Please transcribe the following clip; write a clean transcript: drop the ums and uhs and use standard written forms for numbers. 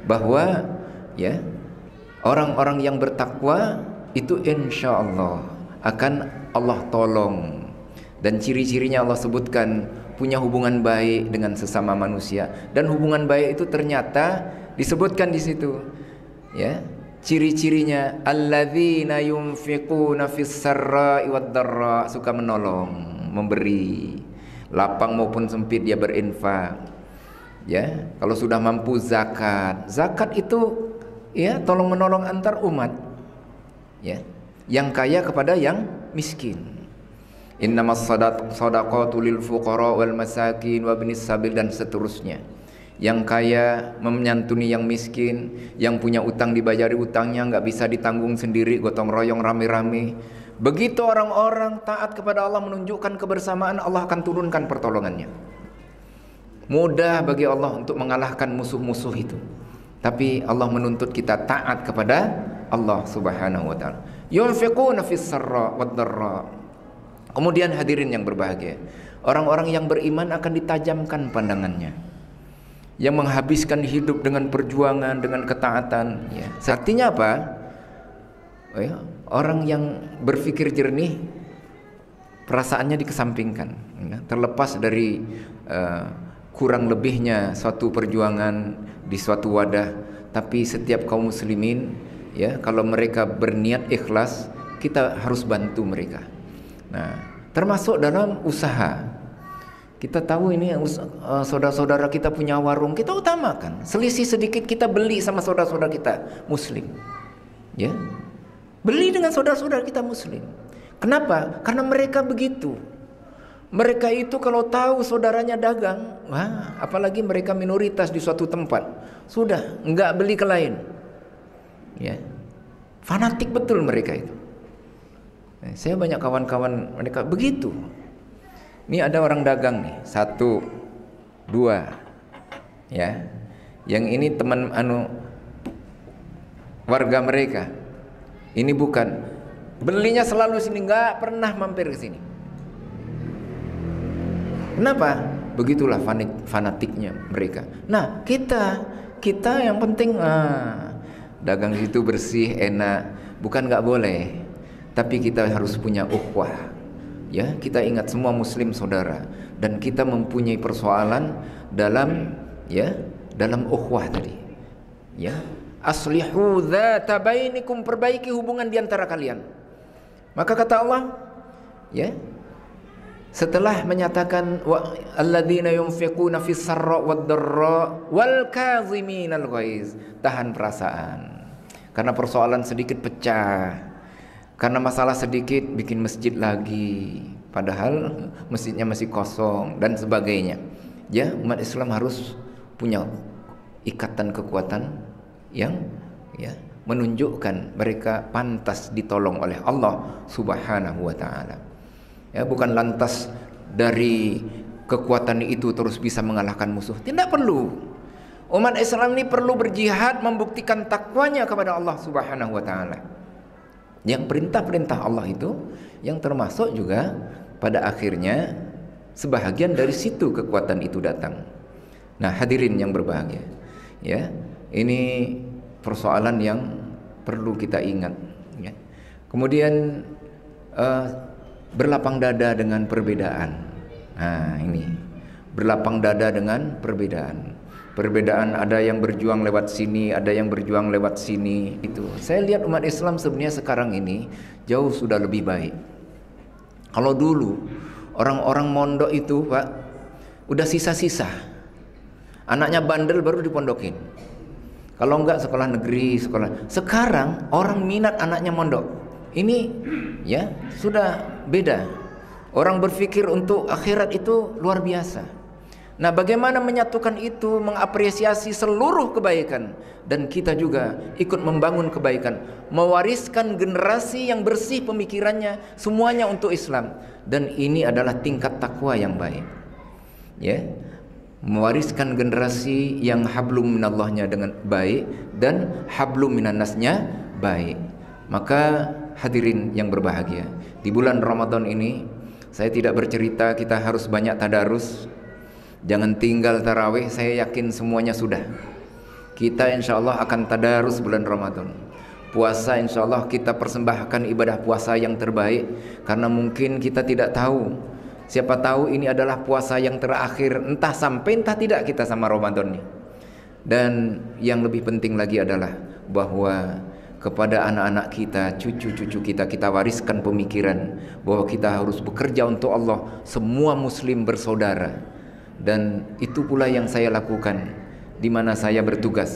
bahwa ya orang-orang yang bertakwa itu insya Allah akan Allah tolong, dan ciri-cirinya Allah sebutkan punya hubungan baik dengan sesama manusia, dan hubungan baik itu ternyata disebutkan di situ ya, ciri-cirinya alladzina yunfiquna fis sarra'i wad dharra, suka menolong, memberi, lapang maupun sempit dia berinfak ya. Kalau sudah mampu zakat itu ya tolong menolong antar umat ya, yang kaya kepada yang miskin. Innamas shadaqatu lil fuqara wal masakin wa ibnis sabil, dan seterusnya. Yang kaya menyantuni yang miskin, yang punya utang dibayari utangnya, nggak bisa ditanggung sendiri, gotong royong rame-rame. Begitu orang-orang taat kepada Allah, menunjukkan kebersamaan, Allah akan turunkan pertolongannya. Mudah bagi Allah untuk mengalahkan musuh-musuh itu. Tapi Allah menuntut kita taat kepada Allah Subhanahu wa taala. Yunfiquna fis sarra wad dharra. Kemudian hadirin yang berbahagia, orang-orang yang beriman akan ditajamkan pandangannya, yang menghabiskan hidup dengan perjuangan, dengan ketaatan ya. Artinya apa? Oh ya, orang yang berpikir jernih, perasaannya dikesampingkan ya, terlepas dari kurang lebihnya suatu perjuangan di suatu wadah. Tapi setiap kaum muslimin ya, kalau mereka berniat ikhlas, kita harus bantu mereka. Nah, termasuk dalam usaha. Kita tahu ini saudara-saudara kita punya warung, kita utamakan. Selisih sedikit kita beli sama saudara-saudara kita muslim. Ya. Beli dengan saudara-saudara kita muslim. Kenapa? Karena mereka begitu. Mereka itu kalau tahu saudaranya dagang, wah, apalagi mereka minoritas di suatu tempat, sudah enggak beli ke lain. Ya. Fanatik betul mereka itu. Saya banyak kawan-kawan mereka begitu. Ini ada orang dagang nih, 1, 2 ya. Yang ini teman warga mereka. Ini bukan. Belinya selalu sini, nggak pernah mampir ke sini. Kenapa? Begitulah fanatiknya mereka. Nah, kita yang penting dagang situ bersih, enak. Bukan nggak boleh. Tapi kita harus punya ukhuwah ya, kita ingat semua muslim saudara, dan kita mempunyai persoalan dalam ukhuwah tadi ya. Aslihu dzata bainikum, perbaiki hubungan di antara kalian. Maka kata Allah ya, setelah menyatakan alladzina yunfiquna fis sarra wad dharra wal kaziminal ghaiz, tahan perasaan karena persoalan sedikit pecah. Karena masalah sedikit bikin masjid lagi, padahal masjidnya masih kosong dan sebagainya. Ya, umat Islam harus punya ikatan kekuatan yang ya menunjukkan mereka pantas ditolong oleh Allah Subhanahu wa taala. Ya, bukan lantas dari kekuatan itu terus bisa mengalahkan musuh. Tidak perlu. Umat Islam ini perlu berjihad membuktikan takwanya kepada Allah Subhanahu wa taala. Yang perintah-perintah Allah itu yang termasuk juga pada akhirnya sebahagian dari situ kekuatan itu datang. Nah, hadirin yang berbahagia ya, ini persoalan yang perlu kita ingat ya. Kemudian berlapang dada dengan perbedaan. Nah, ini berlapang dada dengan perbedaan. Perbedaan, ada yang berjuang lewat sini, ada yang berjuang lewat sini. Itu. Saya lihat umat Islam sebenarnya sekarang ini jauh sudah lebih baik. Kalau dulu orang-orang mondok itu, Pak, udah sisa-sisa. Anaknya bandel baru dipondokin. Kalau enggak sekolah negeri, sekolah. Sekarang orang minat anaknya mondok. Ini ya sudah beda. Orang berpikir untuk akhirat itu luar biasa. Nah, bagaimana menyatukan itu, mengapresiasi seluruh kebaikan, dan kita juga ikut membangun kebaikan, mewariskan generasi yang bersih pemikirannya, semuanya untuk Islam. Dan ini adalah tingkat takwa yang baik ya, mewariskan generasi yang hablum minallahnya dengan baik dan hablum minannasnya baik. Maka hadirin yang berbahagia, di bulan Ramadan ini saya tidak bercerita kita harus banyak tadarus. Jangan tinggal tarawih, saya yakin semuanya sudah. Kita insya Allah akan tadarus bulan Ramadan. Puasa insya Allah kita persembahkan ibadah puasa yang terbaik, karena mungkin kita tidak tahu. Siapa tahu ini adalah puasa yang terakhir, entah sampai entah tidak kita sama Ramadan ini. Dan yang lebih penting lagi adalah bahwa kepada anak-anak kita, cucu-cucu kita, kita wariskan pemikiran bahwa kita harus bekerja untuk Allah. Semua muslim bersaudara. Dan itu pula yang saya lakukan di mana saya bertugas.